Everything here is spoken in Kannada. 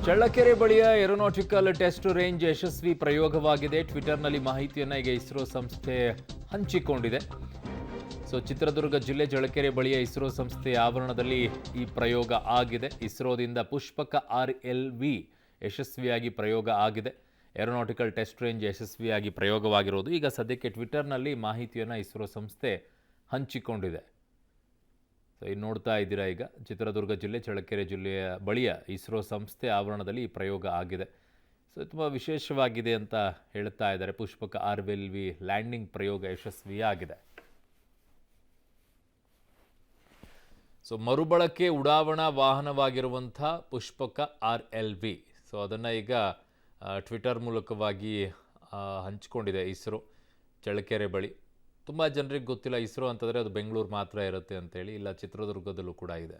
ಚಳ್ಳಕೆರೆ ಬಳಿಯ ಏರೋನಾಟಿಕಲ್ ಟೆಸ್ಟ್ ರೇಂಜ್ ಯಶಸ್ವಿ ಪ್ರಯೋಗವಾಗಿದೆ. ಟ್ವಿಟರ್ನಲ್ಲಿ ಮಾಹಿತಿಯನ್ನು ಈಗ ಇಸ್ರೋ ಸಂಸ್ಥೆ ಹಂಚಿಕೊಂಡಿದೆ. ಚಿತ್ರದುರ್ಗ ಜಿಲ್ಲೆ ಚಳ್ಳಕೆರೆ ಬಳಿಯ ಇಸ್ರೋ ಸಂಸ್ಥೆಯ ಆವರಣದಲ್ಲಿ ಈ ಪ್ರಯೋಗ ಆಗಿದೆ. ಇಸ್ರೋದಿಂದ ಪುಷ್ಪಕ RLV ಯಶಸ್ವಿಯಾಗಿ ಪ್ರಯೋಗ ಆಗಿದೆ. ಏರೋನಾಟಿಕಲ್ ಟೆಸ್ಟ್ ರೇಂಜ್ ಯಶಸ್ವಿಯಾಗಿ ಪ್ರಯೋಗವಾಗಿರೋದು. ಈಗ ಸದ್ಯಕ್ಕೆ ಟ್ವಿಟರ್ನಲ್ಲಿ ಮಾಹಿತಿಯನ್ನು ಇಸ್ರೋ ಸಂಸ್ಥೆ ಹಂಚಿಕೊಂಡಿದೆ. ಇಲ್ಲಿ ನೋಡ್ತಾ ಇದ್ದೀರಾ, ಈಗ ಚಿತ್ರದುರ್ಗ ಜಿಲ್ಲೆ ಚಳ್ಳಕೆರೆ ಜಿಲ್ಲೆಯ ಬಳಿಯ ಇಸ್ರೋ ಸಂಸ್ಥೆ ಆವರಣದಲ್ಲಿ ಈ ಪ್ರಯೋಗ ಆಗಿದೆ. ತುಂಬ ವಿಶೇಷವಾಗಿದೆ ಅಂತ ಹೇಳ್ತಾ ಇದ್ದಾರೆ. ಪುಷ್ಪಕ RLV ಲ್ಯಾಂಡಿಂಗ್ ಪ್ರಯೋಗ ಯಶಸ್ವಿಯಾಗಿದೆ. ಮರುಬಳಕೆ ಉಡಾವಣಾ ವಾಹನವಾಗಿರುವಂಥ ಪುಷ್ಪಕ RLV ಅದನ್ನು ಈಗ ಟ್ವಿಟರ್ ಮೂಲಕವಾಗಿ ಹಂಚಿಕೊಂಡಿದೆ ಇಸ್ರೋ ಚಳ್ಳಕೆರೆ ಬಳಿ. ತುಂಬ ಜನರಿಗೆ ಗೊತ್ತಿಲ್ಲ ಇಸ್ರೋ ಅಂತಂದರೆ ಅದು ಬೆಂಗಳೂರು ಮಾತ್ರ ಇರುತ್ತೆ ಅಂತೇಳಿ. ಇಲ್ಲ, ಚಿತ್ರದುರ್ಗದಲ್ಲೂ ಕೂಡ ಇದೆ.